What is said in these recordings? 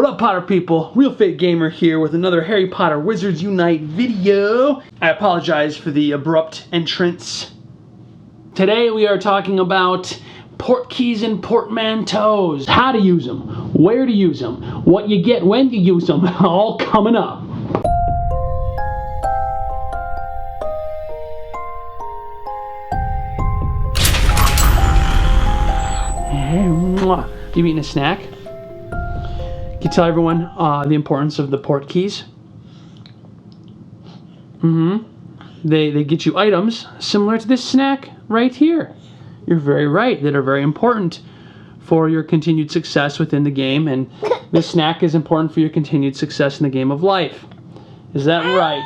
What up, Potter people? Real Fake Gamer here with another Harry Potter Wizards Unite video. I apologize for the abrupt entrance. Today we are talking about portkeys and portmanteaus. How to use them, where to use them, what you get when you use them, all coming up. You eating a snack? Can you tell everyone the importance of the portkeys? They get you items similar to this snack right here. You're very right, that are very important for your continued success within the game, and this snack is important for your continued success in the game of life. Is that right?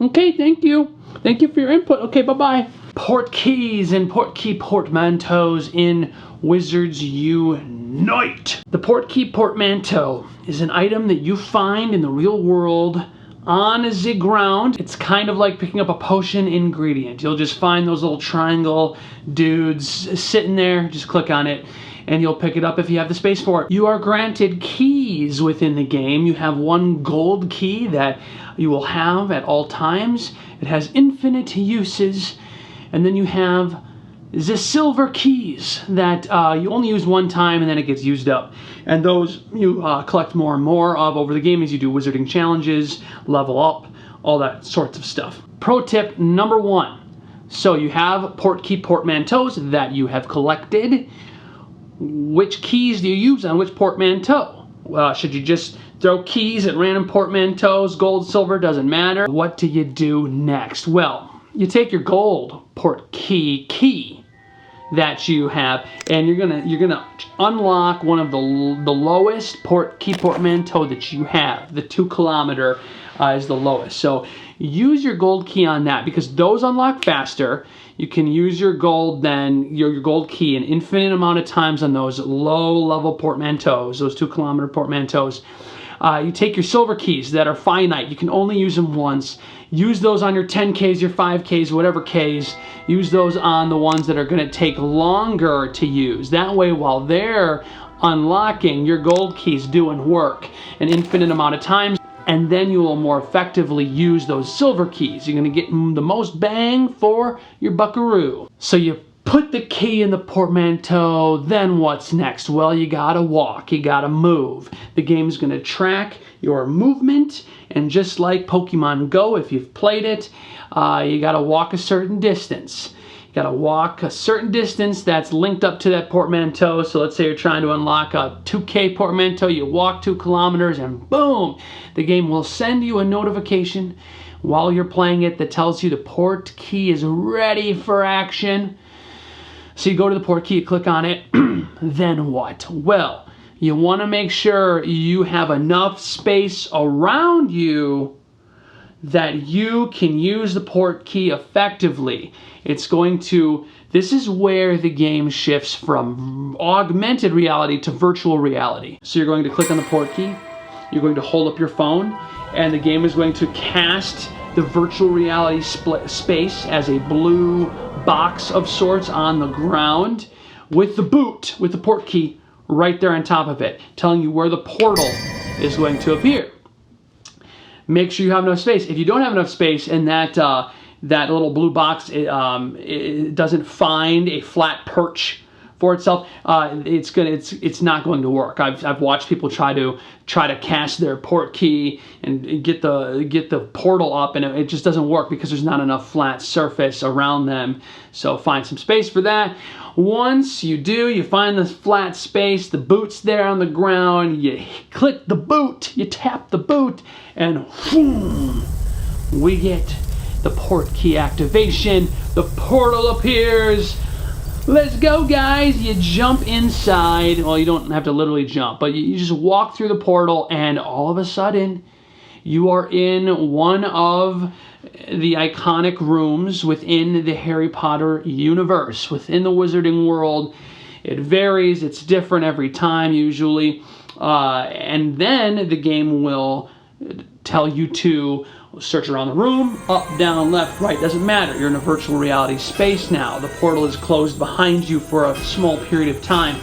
Okay, thank you. Thank you for your input. Okay, bye-bye. Portkeys and portkey portmanteaus in Wizards Unite. The portkey portmanteau is an item that you find in the real world on the ground. It's kind of like picking up a potion ingredient. You'll just find those little triangle dudes sitting there, just click on it, and you'll pick it up if you have the space for it. You are granted keys within the game. You have one gold key that you will have at all times. It has infinite uses. And then you have the silver keys that you only use one time and then it gets used up. And those you collect more and more of over the game as you do wizarding challenges, level up, all that sorts of stuff. Pro tip number 1. So you have portkey portmanteaus that you have collected. Which keys do you use on which portmanteau? Should you just throw keys at random portmanteaus, gold, silver, doesn't matter? What do you do next? Well, you take your gold portkey key that you have, and you're gonna unlock one of the lowest portkey portmanteau that you have. The 2 kilometer is the lowest. So use your gold key on that because those unlock faster. You can use your gold your gold key an infinite amount of times on those low level portmanteaus, those 2 kilometer portmanteaus. You take your silver keys that are finite. You can only use them once. Use those on your 10Ks, your 5Ks, whatever Ks. Use those on the ones that are going to take longer to use. That way, while they're unlocking, your gold keys doing work an infinite amount of times, and then you will more effectively use those silver keys. You're going to get the most bang for your buckaroo. So you put the key in the portmanteau, then what's next? Well, you gotta walk, you gotta move. The game's gonna track your movement, and just like Pokemon Go, if you've played it, you gotta walk a certain distance. You gotta walk a certain distance that's linked up to that portmanteau. So let's say you're trying to unlock a 2K portmanteau, you walk 2 kilometers and boom, the game will send you a notification while you're playing it that tells you the portkey is ready for action. So you go to the portkey, you click on it, then what? Well, you want to make sure you have enough space around you that you can use the portkey effectively. This is where the game shifts from augmented reality to virtual reality. So you're going to click on the portkey, you're going to hold up your phone, and the game is going to cast the virtual reality space as a blue box of sorts on the ground with the portkey right there on top of it, telling you where the portal is going to appear. Make sure you have enough space. If you don't have enough space and that little blue box it doesn't find a flat perch for itself, it's not going to work. I've watched people try to cast their portkey and get the portal up, and it just doesn't work because there's not enough flat surface around them. So find some space for that. Once you do, you find this flat space, the boot's there on the ground, you click the boot, you tap the boot, and boom, we get the portkey activation. The portal appears. Let's go, guys. You jump inside. Well, you don't have to literally jump, but you just walk through the portal, and all of a sudden, you are in one of the iconic rooms within the Harry Potter universe, within the wizarding world. It varies. It's different every time, usually. And then the game will tell you to search around the room, up, down, left, right, doesn't matter. You're in a virtual reality space now. The portal is closed behind you for a small period of time.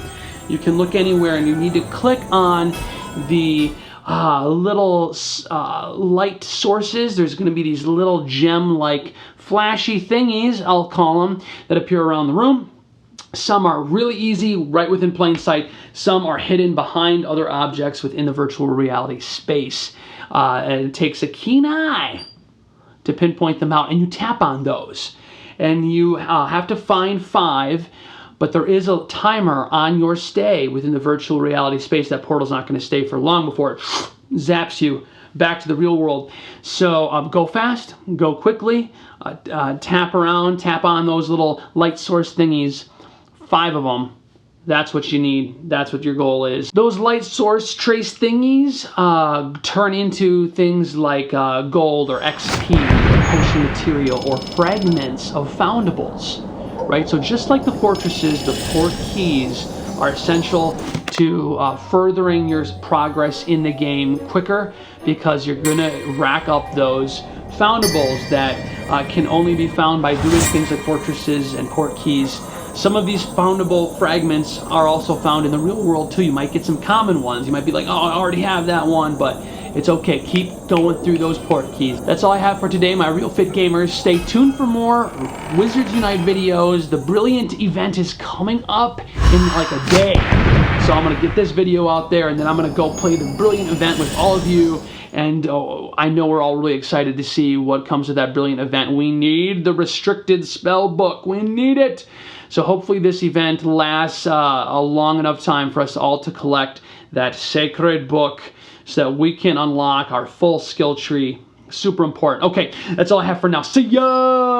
You can look anywhere, and you need to click on the little light sources. There's going to be these little gem-like flashy thingies, I'll call them, that appear around the room. Some are really easy, right within plain sight. Some are hidden behind other objects within the virtual reality space. And it takes a keen eye to pinpoint them out, and you tap on those. And you have to find 5, but there is a timer on your stay within the virtual reality space. That portal's not going to stay for long before it zaps you back to the real world. So go fast, go quickly, tap around, tap on those little light source thingies. 5 of them. That's what you need. That's what your goal is. Those light source trace thingies turn into things like gold or XP, or potion material, or fragments of foundables, right? So just like the fortresses, the Portkeys are essential to furthering your progress in the game quicker, because you're gonna rack up those foundables that can only be found by doing things like fortresses and Portkeys. Some of these foundable fragments are also found in the real world too. You might get some common ones. You might be like, oh, I already have that one, but it's okay. Keep going through those Portkeys. That's all I have for today, my Real Fit Gamers. Stay tuned for more Wizards Unite videos. The Brilliant event is coming up in like a day. So I'm gonna get this video out there, and then I'm gonna go play the Brilliant event with all of you. And I know we're all really excited to see what comes with that Brilliant event. We need the restricted spell book. We need it. So hopefully this event lasts a long enough time for us all to collect that sacred book so that we can unlock our full skill tree. Super important. Okay, that's all I have for now. See ya!